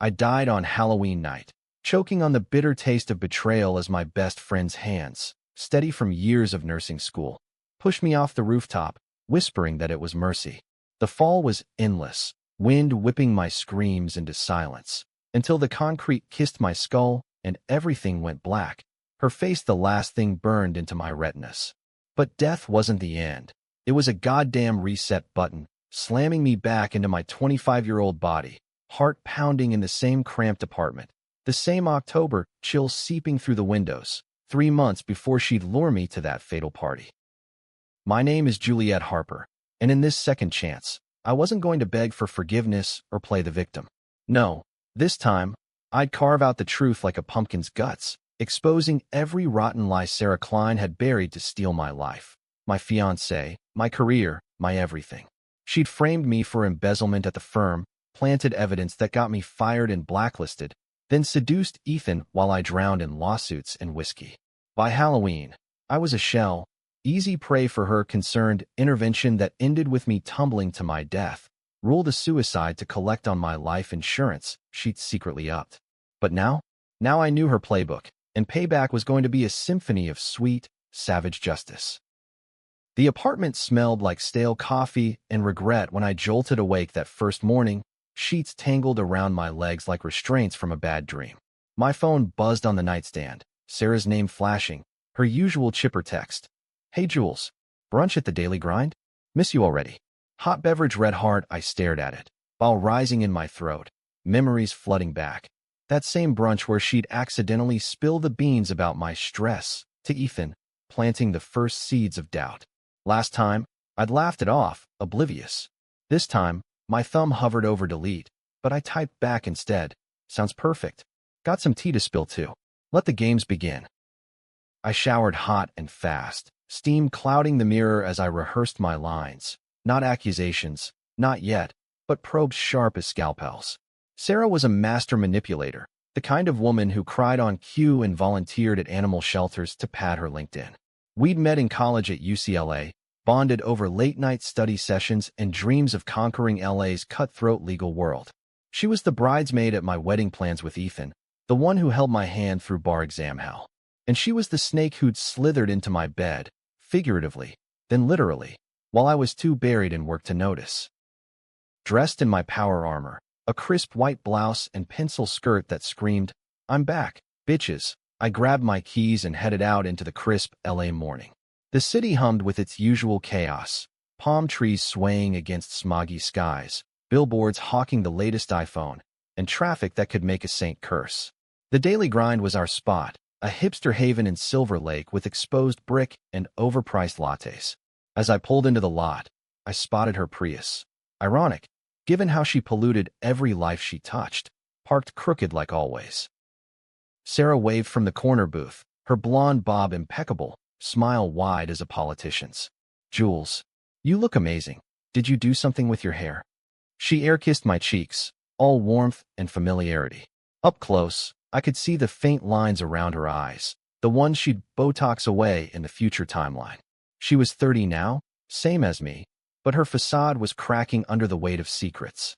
I died on Halloween night, choking on the bitter taste of betrayal as my best friend's hands, steady from years of nursing school, pushed me off the rooftop, whispering that it was mercy. The fall was endless, wind whipping my screams into silence, until the concrete kissed my skull and everything went black, her face the last thing burned into my retinas. But death wasn't the end. It was a goddamn reset button, slamming me back into my 25-year-old body, heart pounding in the same cramped apartment, the same October chill seeping through the windows, 3 months before she'd lure me to that fatal party. My name is Juliet Harper, and in this second chance, I wasn't going to beg for forgiveness or play the victim. No, this time, I'd carve out the truth like a pumpkin's guts, exposing every rotten lie Sarah Klein had buried to steal my life, my fiancé, my career, my everything. She'd framed me for embezzlement at the firm, planted evidence that got me fired and blacklisted, then seduced Ethan while I drowned in lawsuits and whiskey. By Halloween, I was a shell, easy prey for her concerned intervention that ended with me tumbling to my death, ruled a suicide to collect on my life insurance she'd secretly upped. But now I knew her playbook, and payback was going to be a symphony of sweet, savage justice. The apartment smelled like stale coffee and regret when I jolted awake that first morning, sheets tangled around my legs like restraints from a bad dream. My phone buzzed on the nightstand, Sarah's name flashing, her usual chipper text. Hey Jules, brunch at the Daily Grind? Miss you already. Hot beverage red hard. I stared at it, while rising in my throat, memories flooding back. That same brunch where she'd accidentally spill the beans about my stress to Ethan, planting the first seeds of doubt. Last time, I'd laughed it off, oblivious. This time, my thumb hovered over delete, but I typed back instead. Sounds perfect. Got some tea to spill too. Let the games begin. I showered hot and fast, steam clouding the mirror as I rehearsed my lines. Not accusations, not yet, but probes sharp as scalpels. Sarah was a master manipulator, the kind of woman who cried on cue and volunteered at animal shelters to pad her LinkedIn. We'd met in college at UCLA, bonded over late-night study sessions and dreams of conquering LA's cutthroat legal world. She was the bridesmaid at my wedding plans with Ethan, the one who held my hand through bar exam hell. And she was the snake who'd slithered into my bed, figuratively, then literally, while I was too buried in work to notice. Dressed in my power armor, a crisp white blouse and pencil skirt that screamed, "I'm back, bitches," I grabbed my keys and headed out into the crisp LA morning. The city hummed with its usual chaos, palm trees swaying against smoggy skies, billboards hawking the latest iPhone, and traffic that could make a saint curse. The Daily Grind was our spot, a hipster haven in Silver Lake with exposed brick and overpriced lattes. As I pulled into the lot, I spotted her Prius. Ironic, given how she polluted every life she touched, parked crooked like always. Sarah waved from the corner booth, her blonde bob impeccable, smile wide as a politician's. "Jules, you look amazing. Did you do something with your hair?" She air-kissed my cheeks, all warmth and familiarity. Up close, I could see the faint lines around her eyes, the ones she'd Botox away in the future timeline. She was 30 now, same as me, but her facade was cracking under the weight of secrets.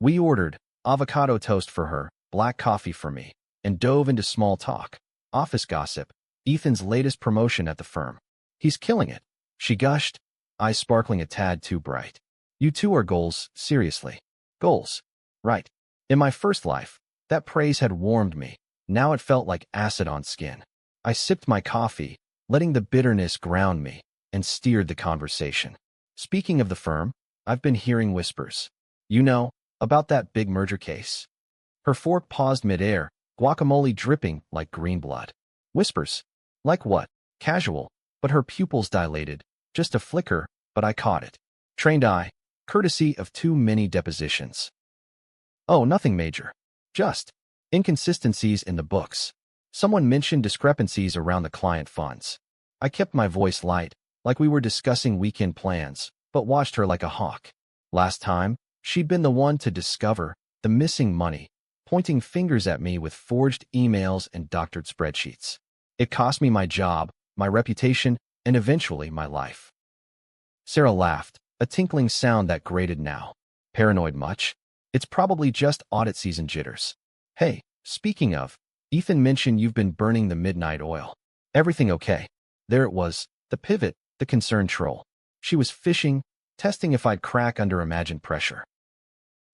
We ordered avocado toast for her, black coffee for me, and dove into small talk, office gossip, Ethan's latest promotion at the firm. "He's killing it," she gushed, eyes sparkling a tad too bright. "You two are goals, seriously. Goals. Right. In my first life, that praise had warmed me. Now it felt like acid on skin. I sipped my coffee, letting the bitterness ground me, and steered the conversation. "Speaking of the firm, I've been hearing whispers. You know, about that big merger case." Her fork paused midair, guacamole dripping like green blood. "Whispers? Like what?" Casual, but her pupils dilated. Just a flicker, but I caught it. Trained eye, courtesy of too many depositions. "Oh, nothing major. Just inconsistencies in the books. Someone mentioned discrepancies around the client funds." I kept my voice light, like we were discussing weekend plans, but watched her like a hawk. Last time, she'd been the one to discover the missing money, pointing fingers at me with forged emails and doctored spreadsheets. It cost me my job, my reputation, and eventually my life. Sarah laughed, a tinkling sound that grated now. "Paranoid much?" It's probably just audit season jitters. Hey, speaking of, Ethan mentioned you've been burning the midnight oil. Everything okay? There it was, the pivot, the concerned troll. She was fishing, testing if I'd crack under imagined pressure.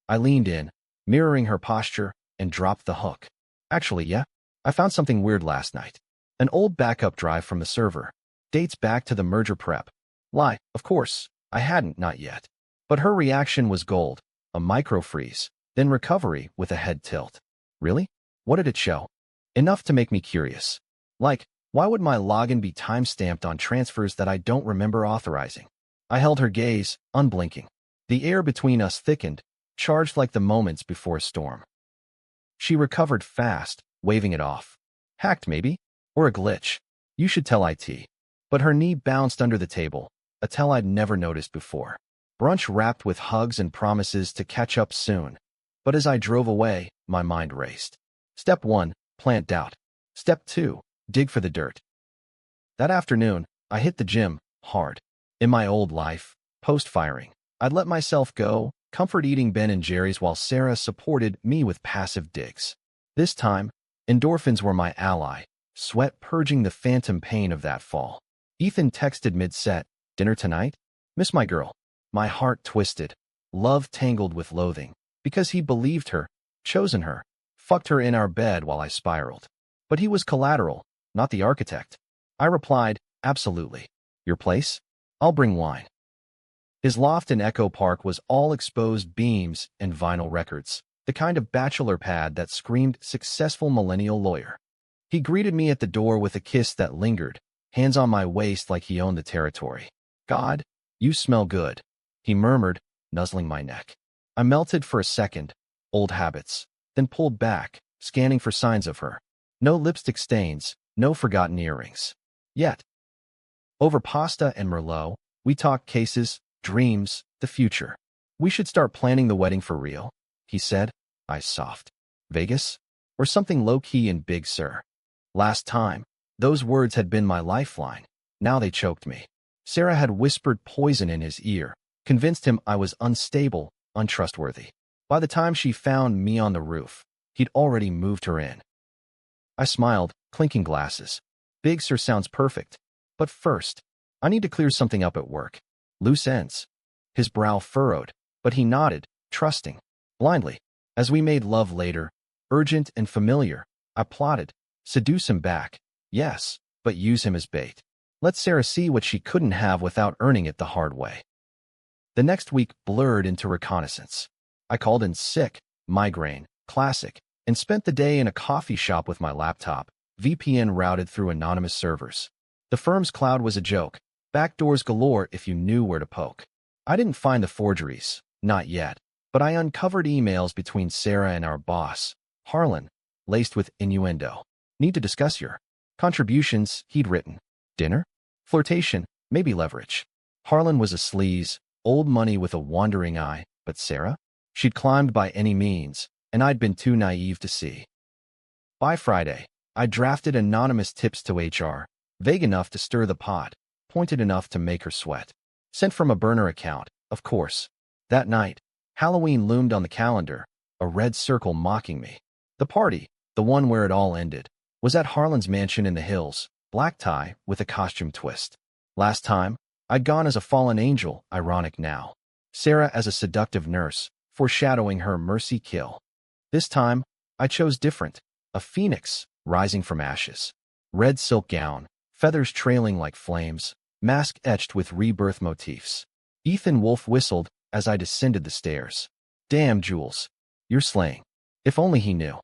I leaned in, mirroring her posture, and dropped the hook. Actually, yeah, I found something weird last night. An old backup drive from the server. Dates back to the merger prep. Lie, of course, I hadn't, not yet. But her reaction was gold. A micro-freeze, then recovery with a head tilt. Really? What did it show? Enough to make me curious. Like, why would my login be time-stamped on transfers that I don't remember authorizing? I held her gaze, unblinking. The air between us thickened, charged like the moments before a storm. She recovered fast, waving it off. Hacked, maybe? Or a glitch. You should tell IT. But her knee bounced under the table, a tell I'd never noticed before. Brunch wrapped with hugs and promises to catch up soon. But as I drove away, my mind raced. Step 1, plant doubt. Step 2, dig for the dirt. That afternoon, I hit the gym, hard. In my old life, post-firing, I'd let myself go, comfort eating Ben & Jerry's while Sarah supported me with passive digs. This time, endorphins were my ally, sweat purging the phantom pain of that fall. Ethan texted mid-set, dinner tonight? Miss my girl. My heart twisted, love tangled with loathing, because he believed her, chosen her, fucked her in our bed while I spiraled. But he was collateral, not the architect. I replied, absolutely. Your place? I'll bring wine. His loft in Echo Park was all exposed beams and vinyl records, the kind of bachelor pad that screamed successful millennial lawyer. He greeted me at the door with a kiss that lingered, hands on my waist like he owned the territory. God, you smell good, he murmured, nuzzling my neck. I melted for a second, old habits, then pulled back, scanning for signs of her. No lipstick stains, no forgotten earrings. Yet. Over pasta and Merlot, we talked cases, dreams, the future. We should start planning the wedding for real, he said, eyes soft. Vegas? Or something low-key and big, sir. Last time, those words had been my lifeline. Now they choked me. Sarah had whispered poison in his ear, convinced him I was unstable, untrustworthy. By the time she found me on the roof, he'd already moved her in. I smiled, clinking glasses. Big Sir sounds perfect. But first, I need to clear something up at work. Loose ends. His brow furrowed, but he nodded, trusting. Blindly. As we made love later, urgent and familiar, I plotted. Seduce him back. Yes, but use him as bait. Let Sarah see what she couldn't have without earning it the hard way. The next week blurred into reconnaissance. I called in sick, migraine, classic, and spent the day in a coffee shop with my laptop, VPN routed through anonymous servers. The firm's cloud was a joke. Backdoors galore if you knew where to poke. I didn't find the forgeries, not yet, but I uncovered emails between Sarah and our boss, Harlan, laced with innuendo. Need to discuss your contributions, he'd written. Dinner? Flirtation, maybe leverage. Harlan was a sleaze, old money with a wandering eye, but Sarah? She'd climbed by any means, and I'd been too naive to see. By Friday, I drafted anonymous tips to HR, vague enough to stir the pot, pointed enough to make her sweat. Sent from a burner account, of course. That night, Halloween loomed on the calendar, a red circle mocking me. The party, the one where it all ended, was at Harlan's mansion in the hills, black tie with a costume twist. Last time, I'd gone as a fallen angel, ironic now. Sarah as a seductive nurse, foreshadowing her mercy kill. This time, I chose different, a phoenix rising from ashes. Red silk gown, feathers trailing like flames, mask etched with rebirth motifs. Ethan Wolf whistled as I descended the stairs. Damn, Jules, you're slaying. If only he knew.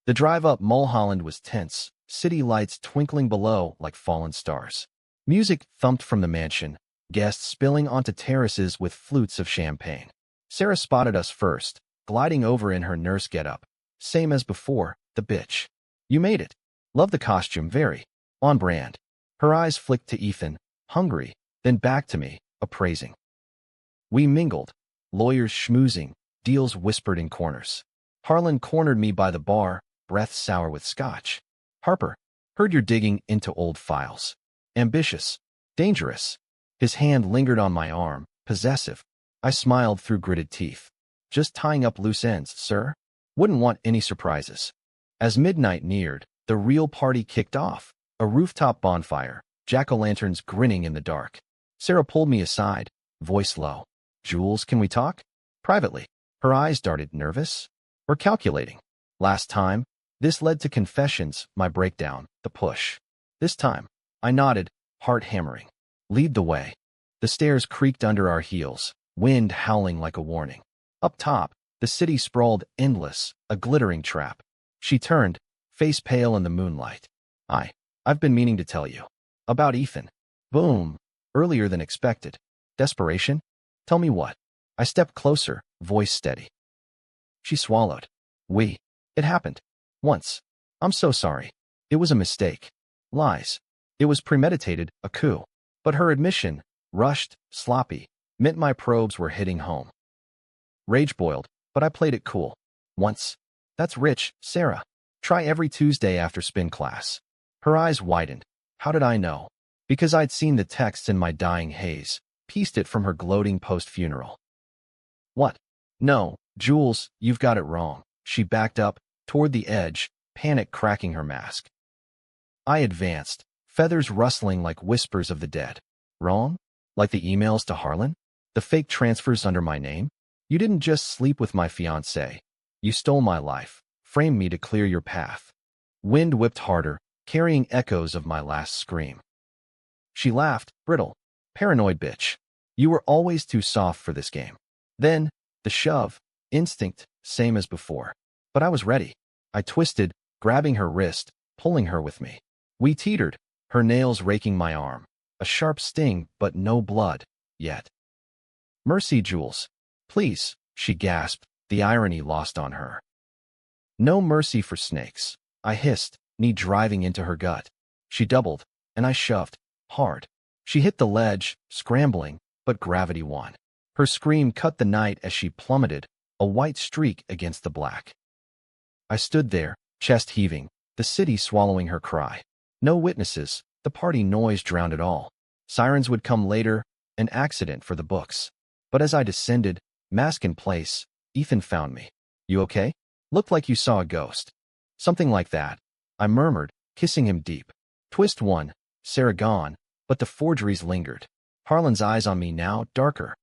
The drive up Mulholland was tense, city lights twinkling below like fallen stars. Music thumped from the mansion, guests spilling onto terraces with flutes of champagne. Sarah spotted us first, gliding over in her nurse getup. Same as before, the bitch. You made it. Love the costume, very. On brand. Her eyes flicked to Ethan, hungry, then back to me, appraising. We mingled. Lawyers schmoozing, deals whispered in corners. Harlan cornered me by the bar, breath sour with scotch. Harper, heard you're digging into old files. Ambitious. Dangerous. His hand lingered on my arm, possessive. I smiled through gritted teeth. Just tying up loose ends, sir. Wouldn't want any surprises. As midnight neared, the real party kicked off. A rooftop bonfire, jack-o'-lanterns grinning in the dark. Sarah pulled me aside, voice low. Jules, can we talk? Privately. Her eyes darted, nervous? Or calculating? Last time, this led to confessions, my breakdown, the push. This time, I nodded, heart hammering. Lead the way. The stairs creaked under our heels, wind howling like a warning. Up top, the city sprawled endless, a glittering trap. She turned, face pale in the moonlight. I've been meaning to tell you. About Ethan. Boom. Earlier than expected. Desperation? Tell me what. I stepped closer, voice steady. She swallowed. It happened. Once. I'm so sorry. It was a mistake. Lies. It was premeditated, a coup. But her admission, rushed, sloppy, meant my probes were hitting home. Rage boiled, but I played it cool. Once. That's rich, Sarah. Try every Tuesday after spin class. Her eyes widened. How did I know? Because I'd seen the texts in my dying haze, pieced it from her gloating post-funeral. What? No, Jules, you've got it wrong. She backed up, toward the edge, panic cracking her mask. I advanced, feathers rustling like whispers of the dead. Wrong? Like the emails to Harlan? The fake transfers under my name? You didn't just sleep with my fiancé. You stole my life, framed me to clear your path. Wind whipped harder, carrying echoes of my last scream. She laughed, brittle. Paranoid bitch. You were always too soft for this game. Then, the shove. Instinct, same as before. But I was ready. I twisted, grabbing her wrist, pulling her with me. We teetered, her nails raking my arm. A sharp sting, but no blood, yet. Mercy, Jules. Please, she gasped, the irony lost on her. No mercy for snakes. I hissed, knee driving into her gut. She doubled, and I shoved, hard. She hit the ledge, scrambling, but gravity won. Her scream cut the night as she plummeted, a white streak against the black. I stood there, chest heaving, the city swallowing her cry. No witnesses, the party noise drowned it all. Sirens would come later, an accident for the books. But as I descended, mask in place, Ethan found me. You okay? Looked like you saw a ghost. Something like that. I murmured, kissing him deep. Twist one, Sarah gone, but the forgeries lingered. Harlan's eyes on me now, darker.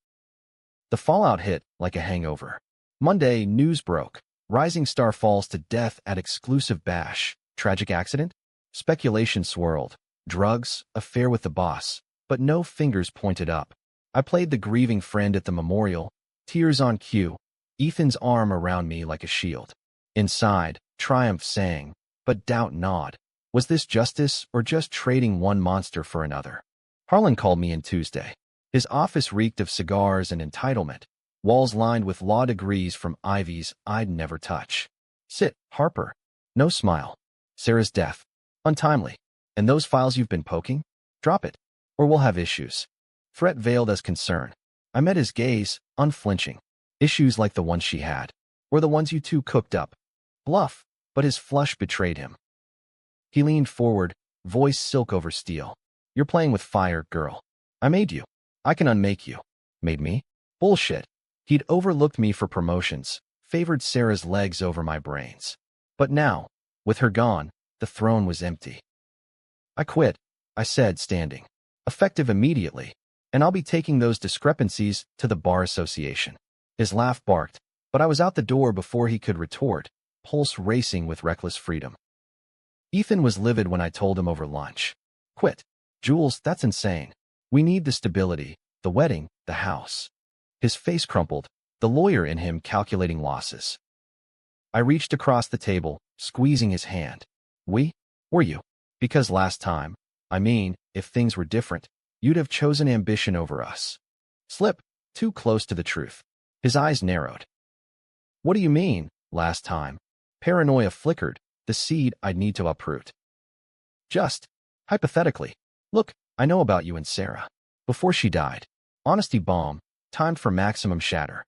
The fallout hit like a hangover. Monday, news broke. Rising star falls to death at exclusive bash. Tragic accident? Speculation swirled. Drugs, affair with the boss. But no fingers pointed up. I played the grieving friend at the memorial. Tears on cue. Ethan's arm around me like a shield. Inside, triumph sang, but doubt gnawed. Was this justice or just trading one monster for another? Harlan called me in Tuesday. His office reeked of cigars and entitlement. Walls lined with law degrees from Ivies I'd never touch. Sit, Harper. No smile. Sarah's death. Untimely. And those files you've been poking? Drop it. Or we'll have issues. Threat veiled as concern. I met his gaze, unflinching. Issues like the ones she had. Or the ones you two cooked up. Bluff, but his flush betrayed him. He leaned forward, voice silk over steel. You're playing with fire, girl. I made you. I can unmake you. Made me? Bullshit. He'd overlooked me for promotions, favored Sarah's legs over my brains. But now, with her gone, the throne was empty. I quit, I said, standing. Effective immediately, and I'll be taking those discrepancies to the Bar Association. His laugh barked, but I was out the door before he could retort, pulse racing with reckless freedom. Ethan was livid when I told him over lunch. Quit. Jules, that's insane. We need the stability, the wedding, the house. His face crumpled, the lawyer in him calculating losses. I reached across the table, squeezing his hand. We? Were you? Because last time, if things were different, you'd have chosen ambition over us. Slip, too close to the truth. His eyes narrowed. What do you mean, last time? Paranoia flickered, the seed I'd need to uproot. Just, hypothetically. Look, I know about you and Sarah. Before she died. Honesty bomb, timed for maximum shatter.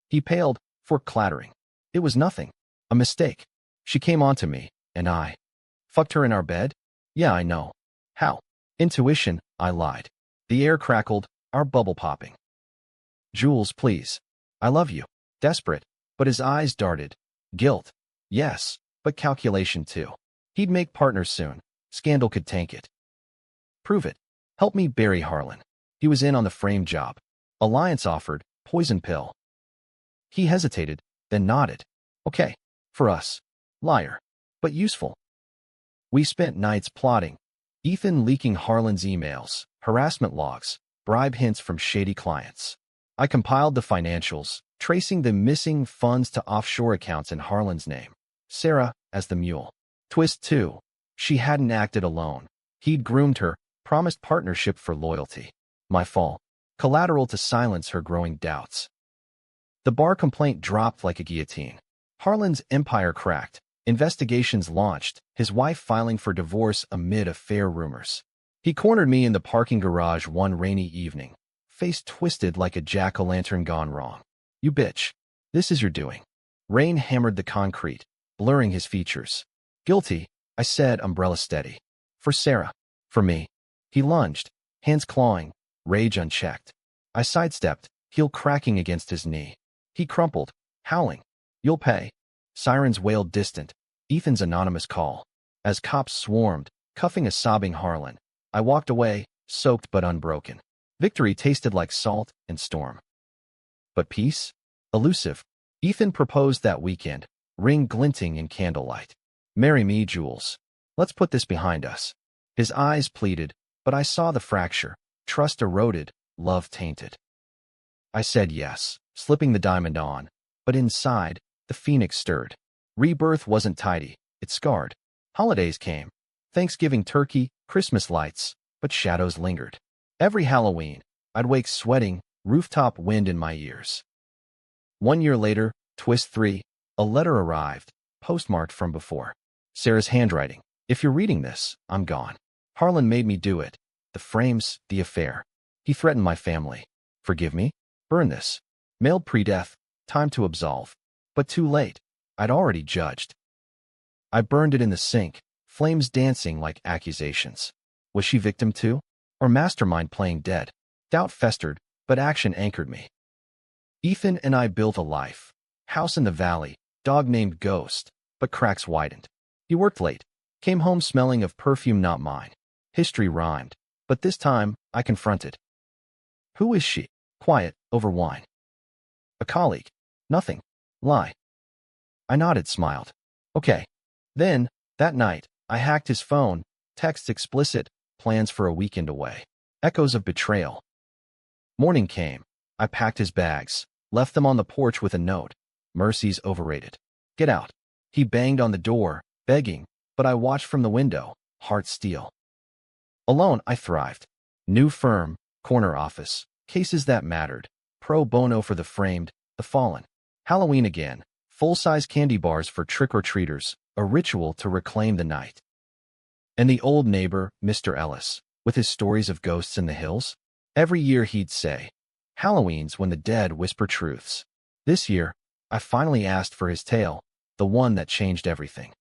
He paled, fork clattering. It was nothing. A mistake. She came onto me, and I fucked her in our bed? Yeah, I know. How? Intuition, I lied. The air crackled, our bubble popping. Jules, please. I love you. desperate, but his eyes darted. Guilt. Yes, but calculation too. He'd make partners soon. Scandal could tank it. Prove it. Help me bury Harlan. He was in on the frame job. Alliance offered, poison pill. He hesitated, then nodded. Okay, for us. Liar. But useful. We spent nights plotting. Ethan leaking Harlan's emails, harassment logs, bribe hints from shady clients. I compiled the financials, tracing the missing funds to offshore accounts in Harlan's name. Sarah as the mule. Twist 2. She hadn't acted alone. He'd groomed her, promised partnership for loyalty. My fall. Collateral to silence her growing doubts. The bar complaint dropped like a guillotine. Harlan's empire cracked. Investigations launched, his wife filing for divorce amid affair rumors. He cornered me in the parking garage one rainy evening, face twisted like a jack-o'-lantern gone wrong. You bitch. This is your doing. Rain hammered the concrete, blurring his features. Guilty, I said, umbrella steady. For Sarah. For me. He lunged, hands clawing, rage unchecked. I sidestepped, heel cracking against his knee. He crumpled, howling. You'll pay. Sirens wailed distant. Ethan's anonymous call. As cops swarmed, cuffing a sobbing Harlan, I walked away, soaked but unbroken. Victory tasted like salt and storm. But peace? Elusive. Ethan proposed that weekend, ring glinting in candlelight. Marry me, Jules. Let's put this behind us. His eyes pleaded, but I saw the fracture. Trust eroded, love tainted. I said yes, slipping the diamond on, but inside, the phoenix stirred. Rebirth wasn't tidy, it scarred. Holidays came. Thanksgiving turkey, Christmas lights, but shadows lingered. Every Halloween, I'd wake sweating, rooftop wind in my ears. 1 year later, twist 3, a letter arrived, postmarked from before. Sarah's handwriting. If you're reading this, I'm gone. Harlan made me do it. The frames, the affair. He threatened my family. Forgive me? Burn this. Mailed pre-death, time to absolve. But too late. I'd already judged. I burned it in the sink, flames dancing like accusations. Was she victim too? Or mastermind playing dead? Doubt festered, but action anchored me. Ethan and I built a life. House in the valley, dog named Ghost, but cracks widened. He worked late, came home smelling of perfume not mine. History rhymed, but this time I confronted. Who is she? Quiet, over wine. A colleague. Nothing. Lie. I nodded, smiled. Okay. Then, that night, I hacked his phone, texts explicit, plans for a weekend away. Echoes of betrayal. Morning came. I packed his bags, left them on the porch with a note. Mercy's overrated. Get out. He banged on the door, begging, but I watched from the window, heart steel. Alone, I thrived. New firm, corner office, cases that mattered, pro bono for the framed, the fallen. Halloween again, full-size candy bars for trick-or-treaters, a ritual to reclaim the night. And the old neighbor, Mr. Ellis, with his stories of ghosts in the hills? Every year he'd say, Halloween's when the dead whisper truths. This year, I finally asked for his tale, the one that changed everything.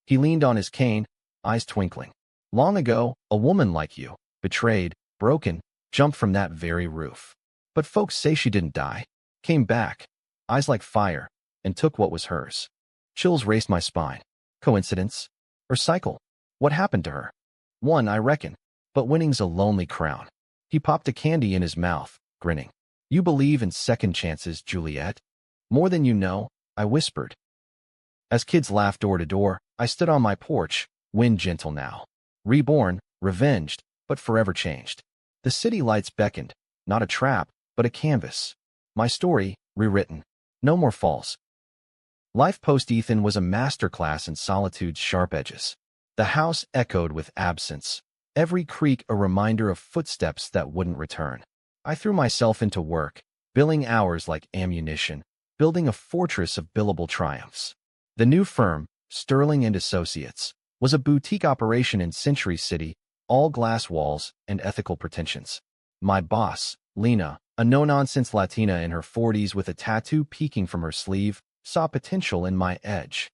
He leaned on his cane, eyes twinkling. Long ago, a woman like you, betrayed, broken, jumped from that very roof. But folks say she didn't die. Came back, eyes like fire, and took what was hers. Chills raced my spine. Coincidence? Or cycle? What happened to her? Won, I reckon, but winning's a lonely crown. He popped a candy in his mouth, grinning. You believe in second chances, Juliet? More than you know, I whispered. As kids laughed door to door, I stood on my porch, wind gentle now. Reborn, revenged, but forever changed. The city lights beckoned, not a trap, but a canvas. My story, rewritten. No more falls. Life post-Ethan was a masterclass in solitude's sharp edges. The house echoed with absence, every creak a reminder of footsteps that wouldn't return. I threw myself into work, billing hours like ammunition, building a fortress of billable triumphs. The new firm, Sterling and Associates, was a boutique operation in Century City, all glass walls and ethical pretensions. My boss, Lena, a no-nonsense Latina in her 40s with a tattoo peeking from her sleeve, saw potential in my edge.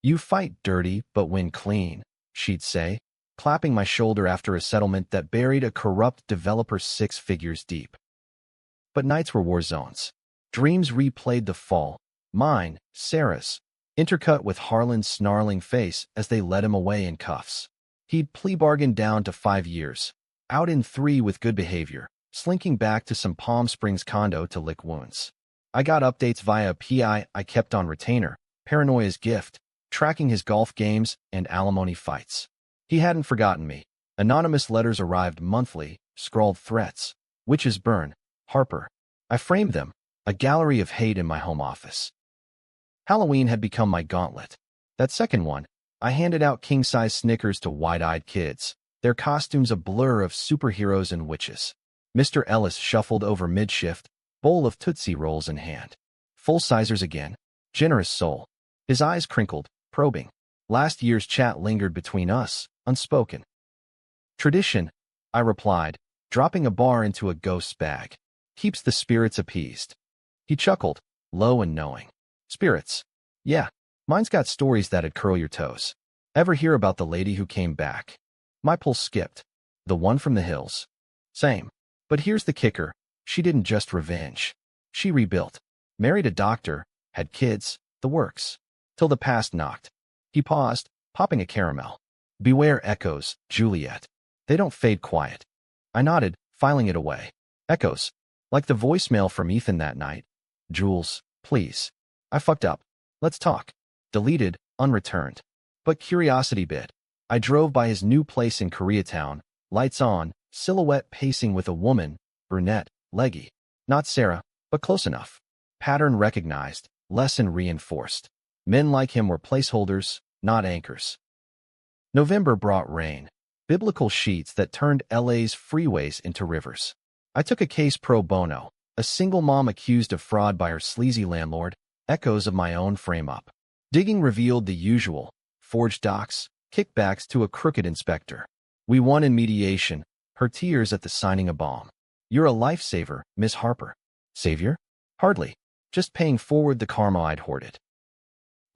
You fight dirty but win clean, she'd say, clapping my shoulder after a settlement that buried a corrupt developer 6 figures deep. But nights were war zones. Dreams replayed the fall. Mine, Sarah's, intercut with Harlan's snarling face as they led him away in cuffs. He'd plea bargained down to 5 years. Out in 3 with good behavior, slinking back to some Palm Springs condo to lick wounds. I got updates via PI I kept on retainer, paranoia's gift, tracking his golf games and alimony fights. He hadn't forgotten me. Anonymous letters arrived monthly, scrawled threats. Witches burn. Harper. I framed them, a gallery of hate in my home office. Halloween had become my gauntlet. That second one, I handed out king-size Snickers to wide-eyed kids, their costumes a blur of superheroes and witches. Mr. Ellis shuffled over mid-shift, bowl of Tootsie Rolls in hand. Full-sizers again. Generous soul. His eyes crinkled, probing. Last year's chat lingered between us, unspoken. Tradition, I replied, dropping a bar into a ghost's bag. Keeps the spirits appeased. He chuckled, low and knowing. Spirits. Yeah, mine's got stories that'd curl your toes. Ever hear about the lady who came back? My pulse skipped. The one from the hills. Same. But here's the kicker. She didn't just revenge. She rebuilt. Married a doctor, had kids, the works. Till the past knocked. He paused, popping a caramel. Beware echoes, Juliet. They don't fade quiet. I nodded, filing it away. Echoes. Like the voicemail from Ethan that night. Jules, please. I fucked up. Let's talk. Deleted, unreturned. But curiosity bit. I drove by his new place in Koreatown, lights on, silhouette pacing with a woman, brunette, leggy. Not Sarah, but close enough. Pattern recognized, lesson reinforced. Men like him were placeholders, not anchors. November brought rain. Biblical sheets that turned LA's freeways into rivers. I took a case pro bono, a single mom accused of fraud by her sleazy landlord, echoes of my own frame-up. Digging revealed the usual, forged docs, kickbacks to a crooked inspector. We won in mediation, her tears at the signing a bomb. You're a lifesaver, Miss Harper. Savior? Hardly. Just paying forward the karma I'd hoarded.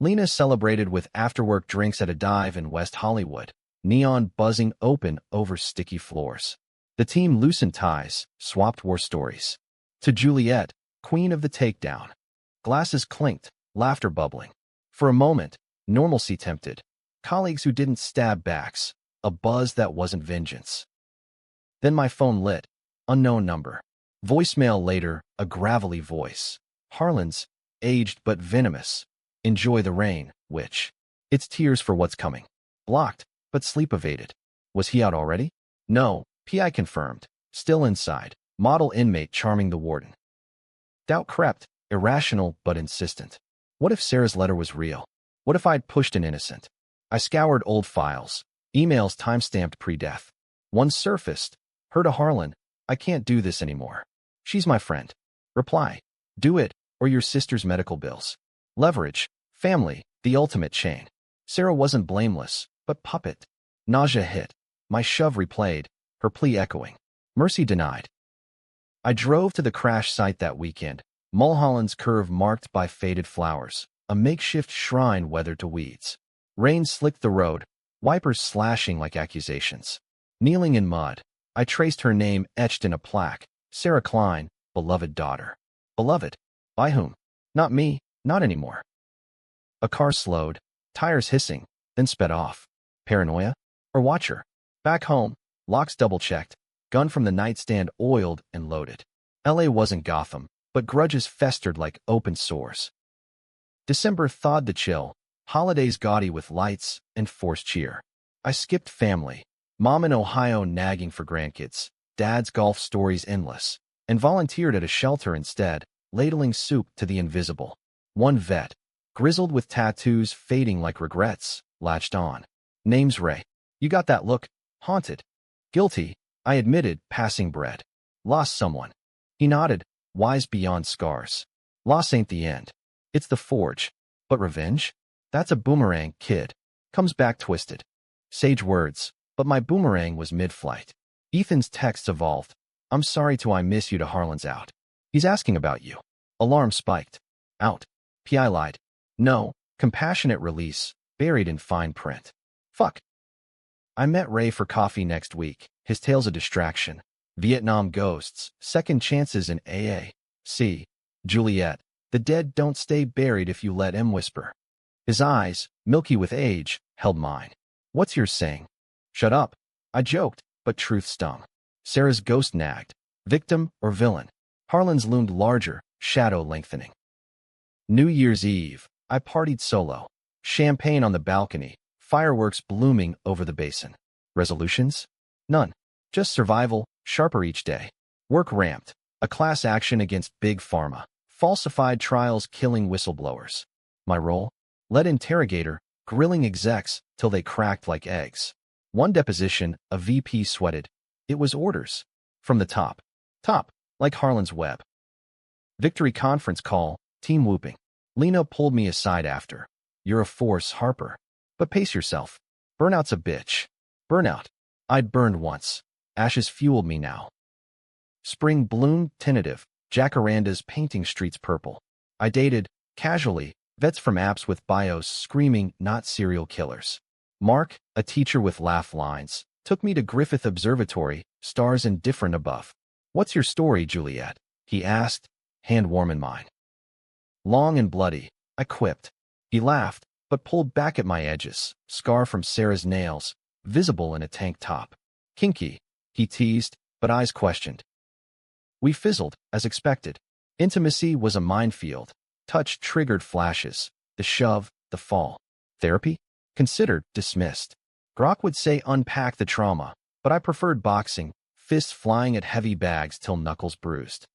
Lena celebrated with after-work drinks at a dive in West Hollywood, neon buzzing open over sticky floors. The team loosened ties, swapped war stories. To Juliet, queen of the takedown. Glasses clinked, laughter bubbling. For a moment, normalcy tempted. Colleagues who didn't stab backs, a buzz that wasn't vengeance. Then my phone lit. Unknown number. Voicemail later, a gravelly voice. Harlan's, aged but venomous. Enjoy the rain, witch. It's tears for what's coming. Blocked, but sleep evaded. Was he out already? No, PI confirmed. Still inside. Model inmate charming the warden. Doubt crept, irrational but insistent. What if Sarah's letter was real? What if I'd pushed an innocent? I scoured old files, emails time-stamped pre-death. One surfaced. Her to Harlan, I can't do this anymore. She's my friend. Reply. Do it, or your sister's medical bills. Leverage. Family. The ultimate chain. Sarah wasn't blameless, but puppet. Nausea hit. My shove replayed, her plea echoing. Mercy denied. I drove to the crash site that weekend. Mulholland's curve marked by faded flowers, a makeshift shrine weathered to weeds. Rain slicked the road, wipers slashing like accusations. Kneeling in mud, I traced her name etched in a plaque. Sarah Klein, beloved daughter. Beloved? By whom? Not me, not anymore. A car slowed, tires hissing, then sped off. Paranoia? Or watcher? Back home, locks double-checked, gun from the nightstand oiled and loaded. LA wasn't Gotham, but grudges festered like open sores. December thawed the chill, holidays gaudy with lights and forced cheer. I skipped family, mom in Ohio nagging for grandkids, dad's golf stories endless, and volunteered at a shelter instead, ladling soup to the invisible. One vet, grizzled with tattoos fading like regrets, latched on. Name's Ray. You got that look? Haunted. Guilty, I admitted, passing bread. Lost someone. He nodded, wise beyond scars. Loss ain't the end. It's the forge. But revenge? That's a boomerang, kid. Comes back twisted. Sage words, but my boomerang was mid-flight. Ethan's texts evolved. I'm sorry to I miss you to Harlan's out. He's asking about you. Alarm spiked. Out. PI lied. No, compassionate release, buried in fine print. Fuck. I met Ray for coffee next week. His tale's a distraction. Vietnam ghosts, second chances in AA. C. Juliet, the dead don't stay buried if you let him whisper. His eyes, milky with age, held mine. What's yours saying? Shut up. I joked, but truth stung. Sarah's ghost nagged. Victim or villain? Harlan's loomed larger, shadow lengthening. New Year's Eve, I partied solo. Champagne on the balcony, fireworks blooming over the basin. Resolutions? None. Just survival, sharper each day. Work ramped. A class action against Big Pharma. Falsified trials killing whistleblowers. My role? Lead interrogator, grilling execs till they cracked like eggs. One deposition, a VP sweated. It was orders. From the top. Top, like Harlan's web. Victory conference call, team whooping. Lena pulled me aside after. You're a force, Harper. But pace yourself. Burnout's a bitch. Burnout. I'd burned once. Ashes fueled me now. Spring bloomed, tentative. Jacarandas painting streets purple. I dated, casually, vets from apps with bios screaming not serial killers. Mark, a teacher with laugh lines, took me to Griffith Observatory, stars indifferent above. What's your story, Juliet? He asked, hand warm in mine. Long and bloody, I quipped. He laughed, but pulled back at my edges, scar from Sarah's nails, visible in a tank top. Kinky, he teased, but eyes questioned. We fizzled, as expected. Intimacy was a minefield. Touch triggered flashes, the shove, the fall. Therapy? Considered, dismissed. Grok would say unpack the trauma, but I preferred boxing, fists flying at heavy bags till knuckles bruised.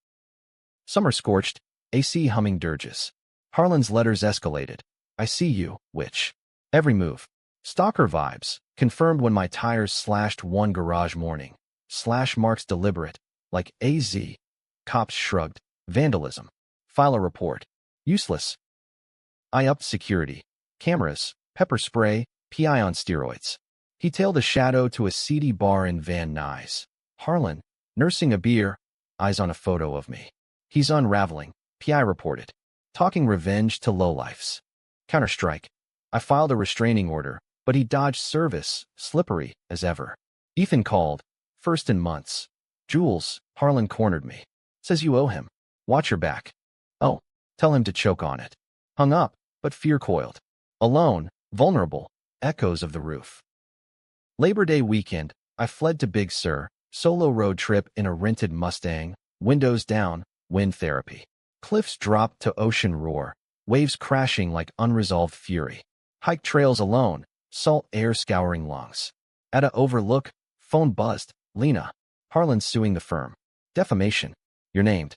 Summer scorched, AC humming dirges. Harlan's letters escalated. I see you, witch. Every move. Stalker vibes, confirmed when my tires slashed one garage morning. Slash marks deliberate, like AZ. Cops shrugged. Vandalism. File a report. Useless. I upped security. Cameras, pepper spray, PI on steroids. He tailed a shadow to a seedy bar in Van Nuys. Harlan, nursing a beer, eyes on a photo of me. He's unraveling, PI reported. Talking revenge to lowlifes. Counterstrike. I filed a restraining order, but he dodged service, slippery as ever. Ethan called, first in months. Jules, Harlan cornered me. Says you owe him. Watch your back. Oh, tell him to choke on it. Hung up, but fear coiled. Alone, vulnerable, echoes of the roof. Labor Day weekend, I fled to Big Sur, solo road trip in a rented Mustang, windows down, wind therapy. Cliffs dropped to ocean roar, waves crashing like unresolved fury. Hike trails alone, salt air scouring lungs. At a overlook, phone buzzed. Lena. Harlan suing the firm. Defamation. You're named.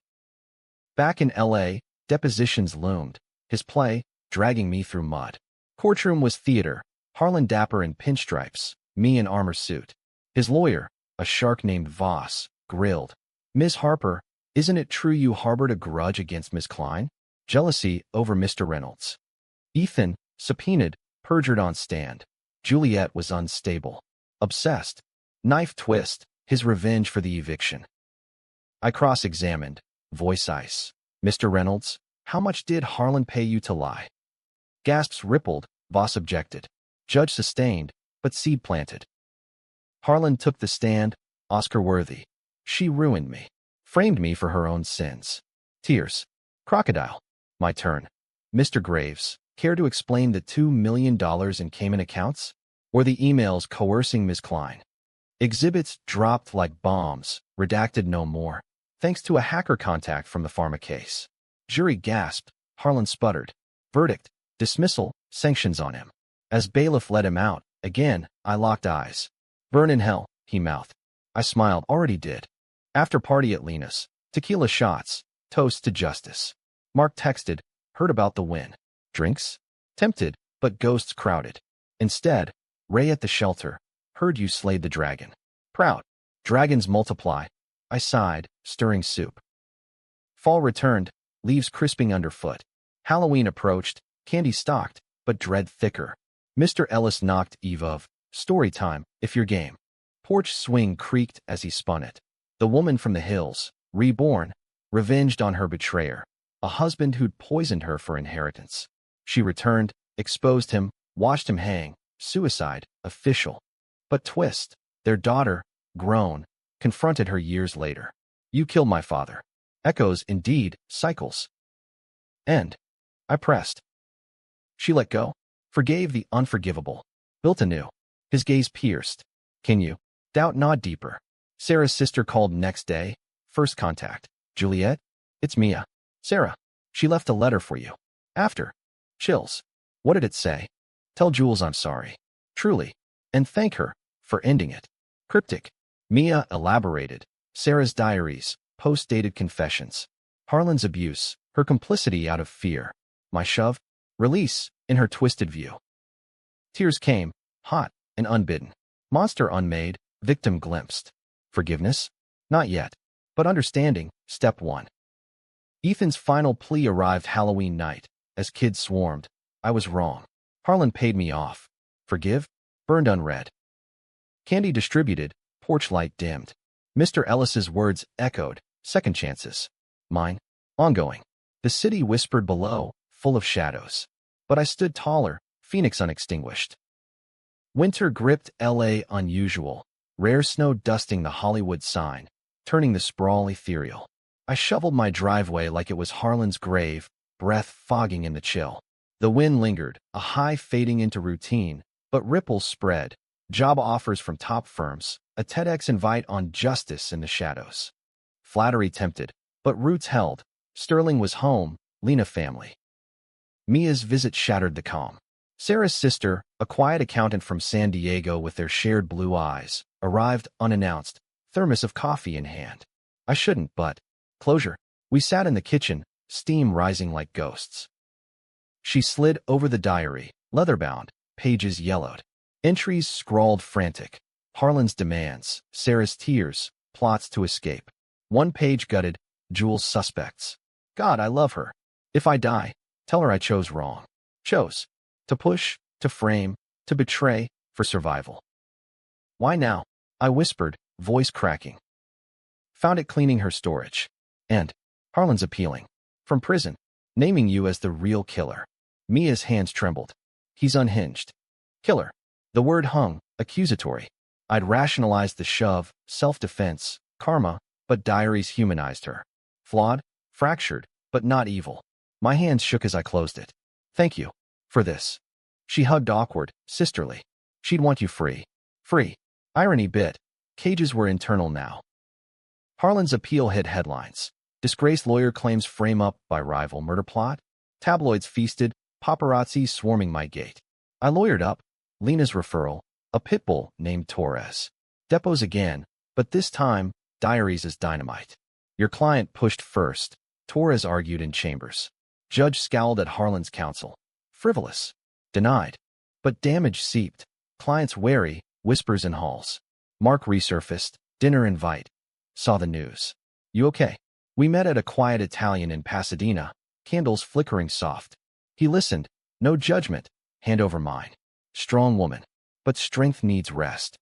Back in L.A., depositions loomed. His play, dragging me through mud. Courtroom was theater. Harlan dapper in pinstripes, me in armor suit. His lawyer, a shark named Voss, grilled. Ms. Harper, isn't it true you harbored a grudge against Miss Klein? Jealousy over Mr. Reynolds. Ethan, subpoenaed, perjured on stand. Juliet was unstable. Obsessed. Knife twist, his revenge for the eviction. I cross-examined. Voice ice. Mr. Reynolds, how much did Harlan pay you to lie? Gasps rippled. Voss objected. Judge sustained, but seed planted. Harlan took the stand, Oscar-worthy. She ruined me. Framed me for her own sins. Tears. Crocodile. My turn. Mr. Graves, care to explain the $2 million in Cayman accounts? Or the emails coercing Ms. Klein? Exhibits dropped like bombs, redacted no more, thanks to a hacker contact from the pharma case. Jury gasped. Harlan sputtered. Verdict. Dismissal, sanctions on him. As bailiff let him out, again, I locked eyes. Burn in hell, he mouthed. I smiled. Already did. After party at Lena's. Tequila shots. Toast to justice. Mark texted. Heard about the win. Drinks? Tempted, but ghosts crowded. Instead, Ray at the shelter. Heard you slayed the dragon. Proud. Dragons multiply. I sighed, stirring soup. Fall returned, leaves crisping underfoot. Halloween approached, candy stocked, but dread thicker. Mr. Ellis knocked Eve of Storytime, if you're game. Porch swing creaked as he spun it. The woman from the hills, reborn, revenged on her betrayer, a husband who'd poisoned her for inheritance. She returned, exposed him, watched him hang, suicide, official. But twist, their daughter, grown, confronted her years later. You killed my father. Echoes, indeed, cycles. End. I pressed. She let go, forgave the unforgivable, built anew. His gaze pierced. Can you? Doubt nod deeper. Sarah's sister called next day. First contact. Juliet? It's Mia. Sarah. She left a letter for you. After. Chills. What did it say? Tell Jules I'm sorry. Truly. And thank her for ending it. Cryptic. Mia elaborated. Sarah's diaries, post-dated confessions. Harlan's abuse, her complicity out of fear. My shove? Release, in her twisted view. Tears came, hot and unbidden. Monster unmade, victim glimpsed. Forgiveness? Not yet. But understanding, step one. Ethan's final plea arrived Halloween night. As kids swarmed. I was wrong. Harlan paid me off. Forgive? Burned unread. Candy distributed, porch light dimmed. Mr. Ellis's words echoed, second chances. Mine? Ongoing. The city whispered below, full of shadows. But I stood taller, Phoenix unextinguished. Winter gripped L.A. unusual. Rare snow dusting the Hollywood sign, turning the sprawl ethereal. I shoveled my driveway like it was Harlan's grave, breath fogging in the chill. The wind lingered, a high fading into routine, but ripples spread. Job offers from top firms, a TEDx invite on justice in the shadows. Flattery tempted, but roots held. Sterling was home, Lena family. Mia's visit shattered the calm. Sarah's sister, a quiet accountant from San Diego with their shared blue eyes, arrived unannounced, thermos of coffee in hand. I shouldn't, but... Closure. We sat in the kitchen, steam rising like ghosts. She slid over the diary, leather-bound, pages yellowed. Entries scrawled frantic. Harlan's demands, Sarah's tears, plots to escape. One page gutted, Jules' suspects. God, I love her. If I die, tell her I chose wrong. Chose. To push, to frame, to betray, for survival. Why now? I whispered, voice cracking. Found it cleaning her storage. And Harlan's appealing. From prison. Naming you as the real killer. Mia's hands trembled. He's unhinged. Killer. The word hung, accusatory. I'd rationalized the shove, self-defense, karma, but diaries humanized her. Flawed, fractured, but not evil. My hands shook as I closed it. Thank you. For this. She hugged awkward, sisterly. She'd want you free. Free. Irony bit. Cages were internal now. Harlan's appeal hit headlines. Disgraced lawyer claims frame up by rival murder plot. Tabloids feasted, paparazzi swarming my gate. I lawyered up. Lena's referral. A pit bull named Torres. Depots again, but this time, diaries as dynamite. Your client pushed first. Torres argued in chambers. Judge scowled at Harlan's counsel. Frivolous. Denied. But damage seeped. Clients wary, whispers in halls. Mark resurfaced. Dinner invite. Saw the news. You okay? We met at a quiet Italian in Pasadena, candles flickering soft. He listened. No judgment. Hand over mine. Strong woman. But strength needs rest.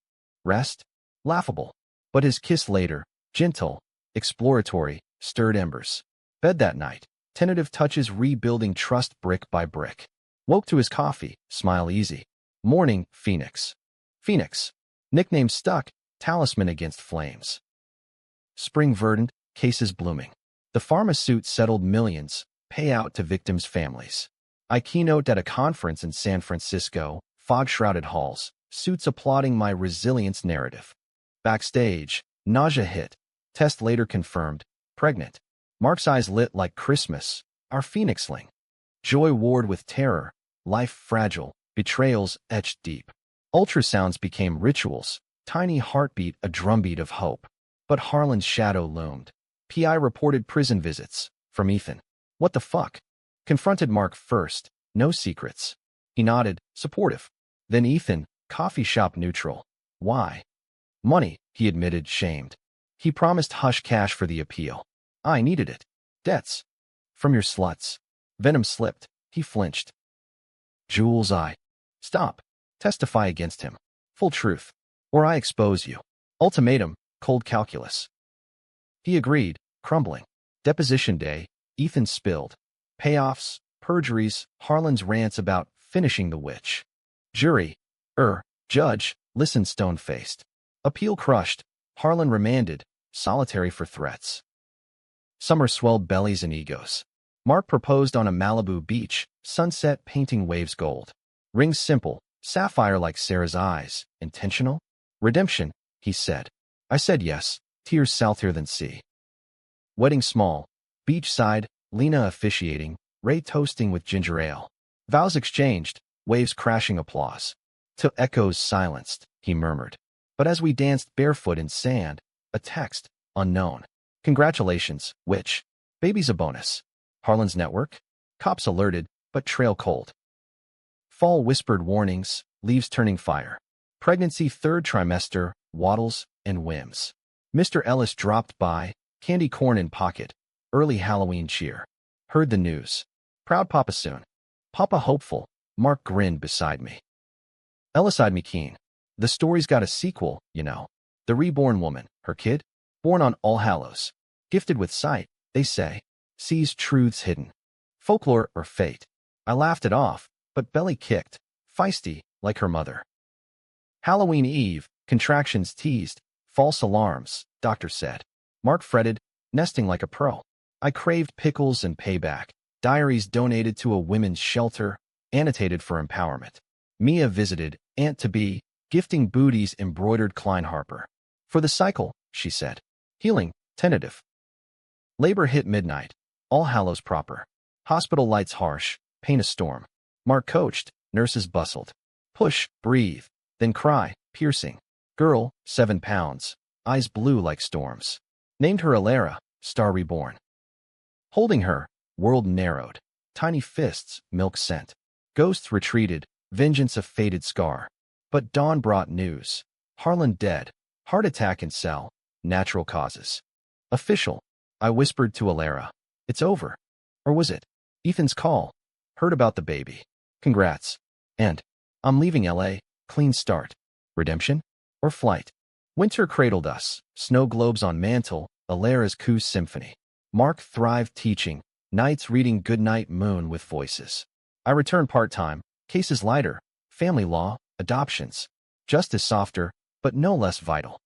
Rest? Laughable. But his kiss later, gentle, exploratory, stirred embers. Bed that night. Tentative touches rebuilding trust brick by brick. Woke to his coffee, smile easy. Morning, Phoenix. Phoenix. Nickname stuck, talisman against flames. Spring verdant, cases blooming. The pharma suit settled millions, payout to victims' families. I keynote at a conference in San Francisco, fog-shrouded halls, suits applauding my resilience narrative. Backstage, nausea hit. Test later confirmed, pregnant. Mark's eyes lit like Christmas, our phoenixling. Joy warred with terror, life fragile, betrayals etched deep. Ultrasounds became rituals, tiny heartbeat a drumbeat of hope. But Harlan's shadow loomed. PI reported prison visits, from Ethan. What the fuck? Confronted Mark first, no secrets. He nodded, supportive. Then Ethan, coffee shop neutral. Why? Money, he admitted, shamed. He promised hush cash for the appeal. I needed it. Debts. From your sluts. Venom slipped. He flinched. Jules, Stop. Testify against him. Full truth. Or I expose you. Ultimatum, cold calculus. He agreed, crumbling. Deposition day, Ethan spilled. Payoffs, perjuries, Harlan's rants about finishing the witch. Jury. Judge, listened stone-faced. Appeal crushed. Harlan remanded, solitary for threats. Summer swelled bellies and egos. Mark proposed on a Malibu beach, sunset painting waves gold. Rings simple, sapphire like Sarah's eyes. Intentional? Redemption, he said. I said yes, tears saltier than sea. Wedding small, beachside, Lena officiating, Ray toasting with ginger ale. Vows exchanged, waves crashing applause. Till echoes silenced, he murmured. But as we danced barefoot in sand, a text, unknown. Congratulations, which? Baby's a bonus. Harlan's network? Cops alerted, but trail cold. Fall whispered warnings, leaves turning fire. Pregnancy third trimester, waddles and whims. Mr. Ellis dropped by, candy corn in pocket, early Halloween cheer. Heard the news. Proud Papa soon. Papa hopeful, Mark grinned beside me. Ellis eyed me keen. The story's got a sequel, you know. The reborn woman, her kid, born on All Hallows. Gifted with sight, they say, sees truths hidden. Folklore or fate. I laughed it off, but belly kicked, feisty, like her mother. Halloween Eve, contractions teased, false alarms, doctor said. Mark fretted, nesting like a pro. I craved pickles and payback, diaries donated to a women's shelter, annotated for empowerment. Mia visited, aunt-to-be, gifting booties embroidered Klein Harper. For the cycle, she said. Healing, tentative. Labor hit midnight. All Hallows proper. Hospital lights harsh, pain a storm. Mark coached, nurses bustled. Push, breathe, then cry, piercing. Girl, 7 pounds, eyes blue like storms. Named her Alara, star reborn. Holding her, world narrowed. Tiny fists, milk scent. Ghosts retreated, vengeance a faded scar. But dawn brought news. Harlan dead, heart attack in cell, natural causes. Official, I whispered to Alara. It's over. Or was it? Ethan's call. Heard about the baby. Congrats. And, I'm leaving LA, clean start. Redemption? Or flight? Winter cradled us, snow globes on mantle, Alara's Coos symphony. Mark thrived teaching, nights reading Goodnight Moon with voices. I returned part-time, cases lighter, family law, adoptions. Justice softer, but no less vital.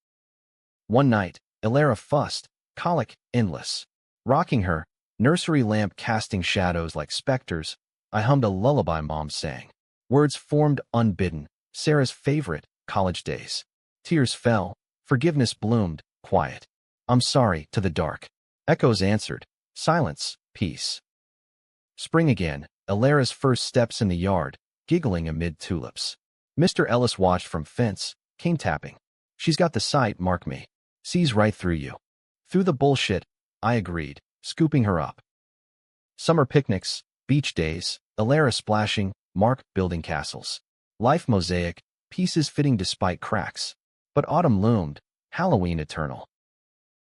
One night, Alara fussed, colic endless. Rocking her, nursery lamp casting shadows like specters, I hummed a lullaby Mom sang. Words formed unbidden, Sarah's favorite, college days. Tears fell, forgiveness bloomed, quiet. I'm sorry, to the dark. Echoes answered, silence, peace. Spring again, Alara's first steps in the yard, giggling amid tulips. Mr. Ellis watched from fence, cane tapping. She's got the sight, mark me. Sees right through you. Through the bullshit, I agreed, scooping her up. Summer picnics, beach days, Alara splashing, Mark building castles. Life mosaic, pieces fitting despite cracks. But autumn loomed, Halloween eternal.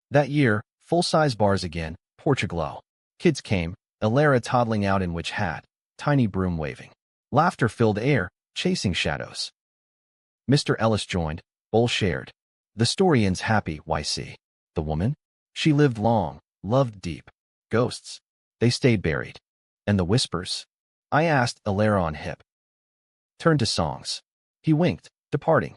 That year, full-size bars again, porch aglow. Kids came, Alara toddling out in witch hat, tiny broom waving. Laughter filled air, chasing shadows. Mr. Ellis joined, bowl shared. The story ends happy, YC. The woman? She lived long, loved deep. Ghosts? They stayed buried. And the whispers? I asked, Alara on hip. Turned to songs. He winked, departing.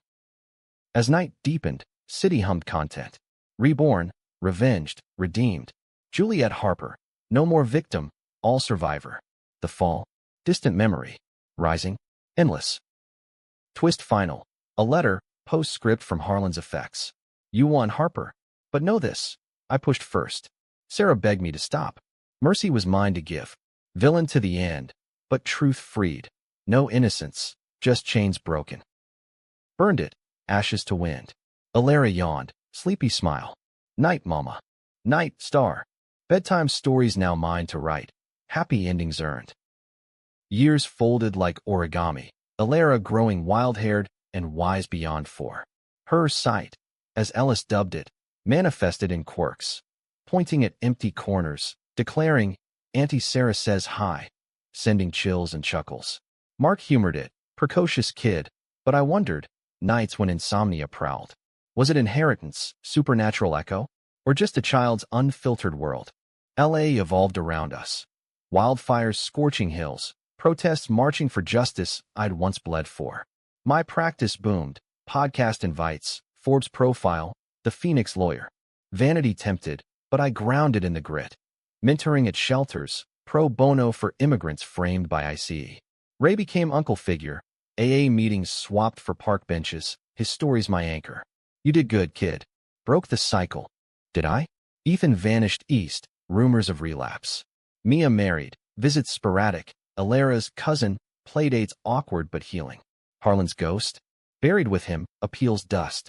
As night deepened, city hummed content. Reborn, revenged, redeemed. Juliet Harper, no more victim, all survivor. The fall, distant memory. Rising, endless. Twist final, a letter, postscript from Harlan's effects. You won, Harper. But know this, I pushed first. Sarah begged me to stop. Mercy was mine to give. Villain to the end, but truth freed. No innocence, just chains broken. Burned it, ashes to wind. Alara yawned, sleepy smile. Night, mama. Night, star. Bedtime stories now mine to write. Happy endings earned. Years folded like origami. Alara growing wild-haired and wise beyond 4. Her sight, as Ellis dubbed it, manifested in quirks. Pointing at empty corners, declaring, Auntie Sarah says hi, sending chills and chuckles. Mark humored it, precocious kid, but I wondered, nights when insomnia prowled. Was it inheritance, supernatural echo, or just a child's unfiltered world? LA evolved around us. Wildfires scorching hills, protests marching for justice I'd once bled for. My practice boomed, podcast invites, Forbes profile, the Phoenix lawyer. Vanity tempted, but I grounded in the grit. Mentoring at shelters, pro bono for immigrants framed by ICE. Ray became uncle figure. AA meetings swapped for park benches. His story's my anchor. You did good, kid. Broke the cycle. Did I? Ethan vanished east. Rumors of relapse. Mia married. Visits sporadic. Alara's cousin. Playdates awkward but healing. Harlan's ghost. Buried with him. Appeals dust.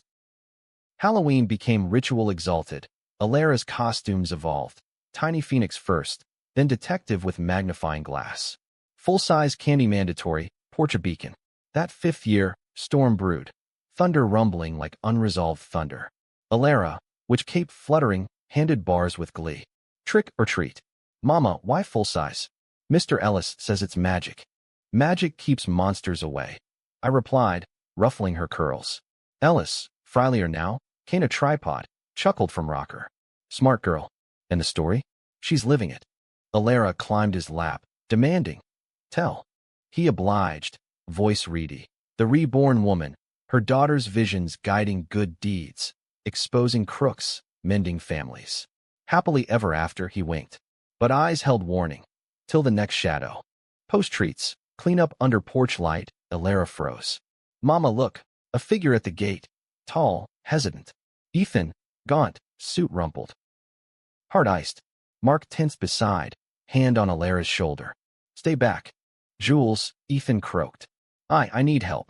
Halloween became ritual exalted. Alara's costumes evolved. Tiny Phoenix first, then detective with magnifying glass. Full-size candy mandatory, porch a beacon. That 5th year, storm brewed. Thunder rumbling like unresolved thunder. Alara, which cape fluttering, handed bars with glee. Trick or treat. Mama, why full-size? Mr. Ellis says it's magic. Magic keeps monsters away. I replied, ruffling her curls. Ellis, Frylier now, cane a tripod, chuckled from rocker. Smart girl. And the story? She's living it. Alara climbed his lap, demanding. Tell. He obliged, voice reedy. The reborn woman, her daughter's visions guiding good deeds, exposing crooks, mending families. Happily ever after, he winked. But eyes held warning. Till the next shadow. Post treats, clean up under porch light, Alara froze. Mama, look, a figure at the gate. Tall, hesitant. Ethan, gaunt, suit rumpled. Hard-iced. Mark tensed beside, hand on Alara's shoulder. Stay back. Jules, Ethan croaked. I need help.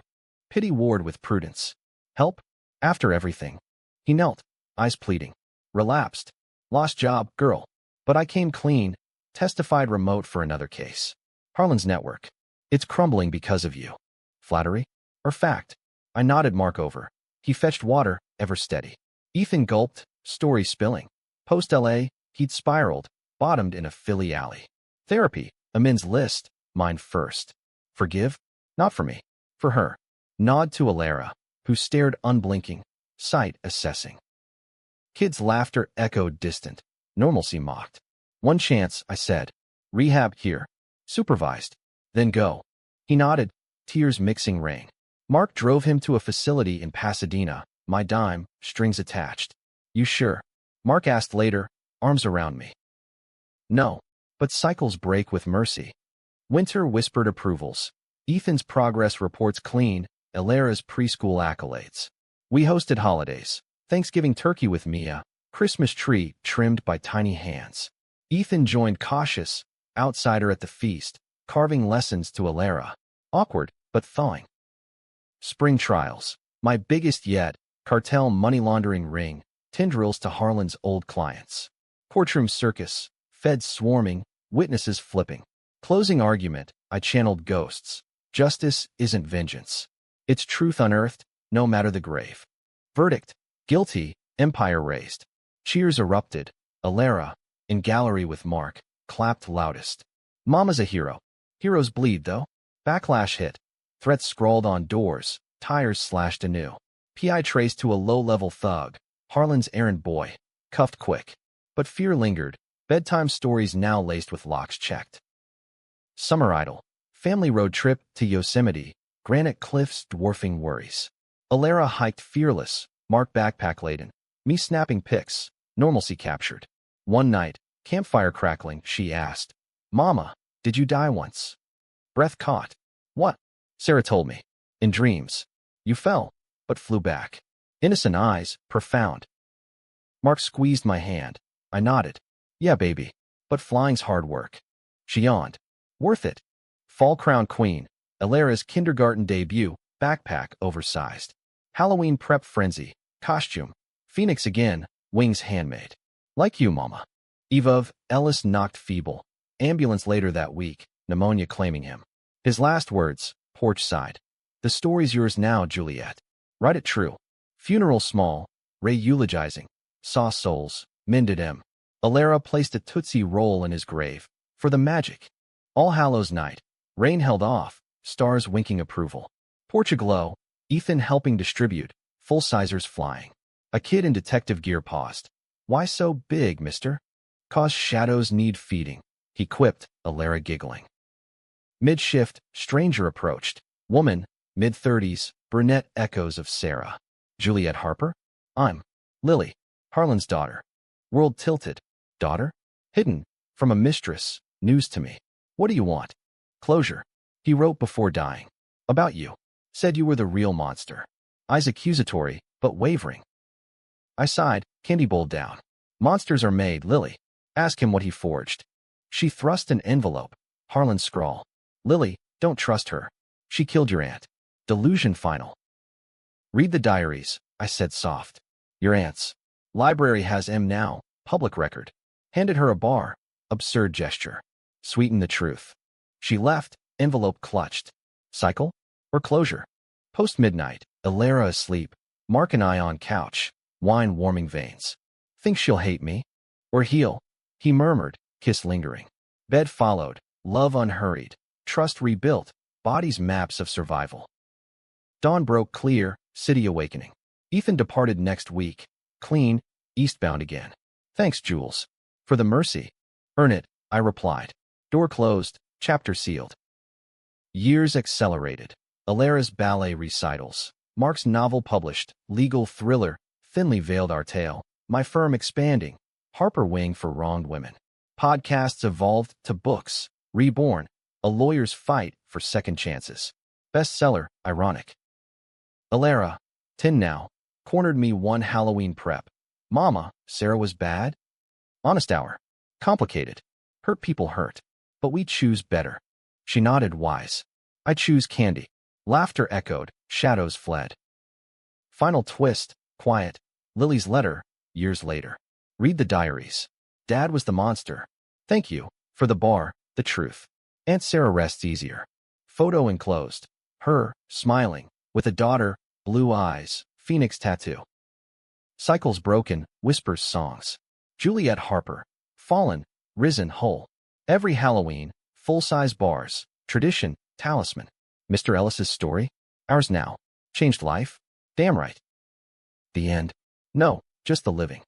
Pity Ward with prudence. Help? After everything. He knelt, eyes pleading. Relapsed. Lost job, girl. But I came clean, testified remote for another case. Harlan's network. It's crumbling because of you. Flattery? Or fact? I nodded Mark over. He fetched water, ever steady. Ethan gulped, story spilling. Post-LA, he'd spiraled, bottomed in a Philly alley. Therapy, amends list, mine first. Forgive? Not for me. For her. Nod to Alara, who stared unblinking, sight assessing. Kids' laughter echoed distant. Normalcy mocked. One chance, I said. Rehab here. Supervised. Then go. He nodded, tears mixing rain. Mark drove him to a facility in Pasadena, my dime, strings attached. You sure? Mark asked later, arms around me. No, but cycles break with mercy. Winter whispered approvals. Ethan's progress reports clean, Alara's preschool accolades. We hosted holidays. Thanksgiving turkey with Mia, Christmas tree trimmed by tiny hands. Ethan joined cautious, outsider at the feast, carving lessons to Alara. Awkward, but thawing. Spring trials. My biggest yet, cartel money laundering ring, tendrils to Harlan's old clients. Courtroom circus, feds swarming, witnesses flipping. Closing argument, I channeled ghosts. Justice isn't vengeance. It's truth unearthed, no matter the grave. Verdict, guilty, empire raised. Cheers erupted. Alara, in gallery with Mark, clapped loudest. Mama's a hero. Heroes bleed, though. Backlash hit. Threats scrawled on doors, tires slashed anew. PI traced to a low-level thug, Harlan's errand boy, cuffed quick. But fear lingered, bedtime stories now laced with locks checked. Summer idol, family road trip to Yosemite, granite cliffs dwarfing worries. Alara hiked fearless, Mark backpack laden, me snapping pics, normalcy captured. One night, campfire crackling, she asked, Mama, did you die once? Breath caught. What? Sarah told me. In dreams. You fell, but flew back. Innocent eyes, profound. Mark squeezed my hand. I nodded. Yeah, baby. But flying's hard work. She yawned. Worth it. Fall crown queen. Alara's kindergarten debut. Backpack oversized. Halloween prep frenzy. Costume. Phoenix again. Wings handmade. Like you, Mama. Evov, Ellis knocked feeble. Ambulance later that week. Pneumonia claiming him. His last words. Porch side. The story's yours now, Juliet. Write it true. Funeral small. Ray eulogizing. Saw souls. Mended him. Alara placed a Tootsie Roll in his grave. For the magic. All Hallows night. Rain held off. Stars winking approval. Porch aglow. Ethan helping distribute. Full-sizers flying. A kid in detective gear paused. Why so big, mister? 'Cause shadows need feeding. He quipped, Alara giggling. Mid-shift, stranger approached. Woman, mid-30s, brunette echoes of Sarah. Juliet Harper? I'm Lily, Harlan's daughter. World tilted. Daughter? Hidden. From a mistress. News to me. What do you want? Closure. He wrote before dying. About you. Said you were the real monster. Eyes accusatory, but wavering. I sighed, candy bowl down. Monsters are made, Lily. Ask him what he forged. She thrust an envelope. Harlan's scrawl. Lily, don't trust her. She killed your aunt. Delusion final. Read the diaries, I said soft. Your aunt's. Library has M now, public record. Handed her a bar. Absurd gesture. Sweeten the truth. She left, envelope clutched. Cycle? Or closure? Post-midnight, Elara asleep, Mark and I on couch, wine warming veins. Think she'll hate me? Or heal? He murmured, kiss lingering. Bed followed, love unhurried, trust rebuilt, bodies maps of survival. Dawn broke clear, city awakening. Ethan departed next week, clean, eastbound again. Thanks, Jules. For the mercy. Earn it, I replied. Door closed, chapter sealed. Years accelerated. Alara's ballet recitals. Mark's novel published, legal thriller, thinly veiled our tale. My firm expanding. Harper Wing for wronged women. Podcasts evolved to books. Reborn. A lawyer's fight for second chances. Bestseller, ironic. Alara, 10 now, cornered me one Halloween prep. Mama, Sarah was bad? Honest hour. Complicated. Hurt people hurt. But we choose better. She nodded wise. I choose candy. Laughter echoed, shadows fled. Final twist, quiet. Lily's letter, years later. Read the diaries. Dad was the monster. Thank you, for the bar, the truth. Aunt Sarah rests easier. Photo enclosed. Her, smiling, with a daughter, blue eyes, phoenix tattoo. Cycles broken, whispers songs. Juliet Harper. Fallen, risen whole. Every Halloween, full-size bars. Tradition, talisman. Mr. Ellis's story? Ours now. Changed life? Damn right. The end. No, just the living.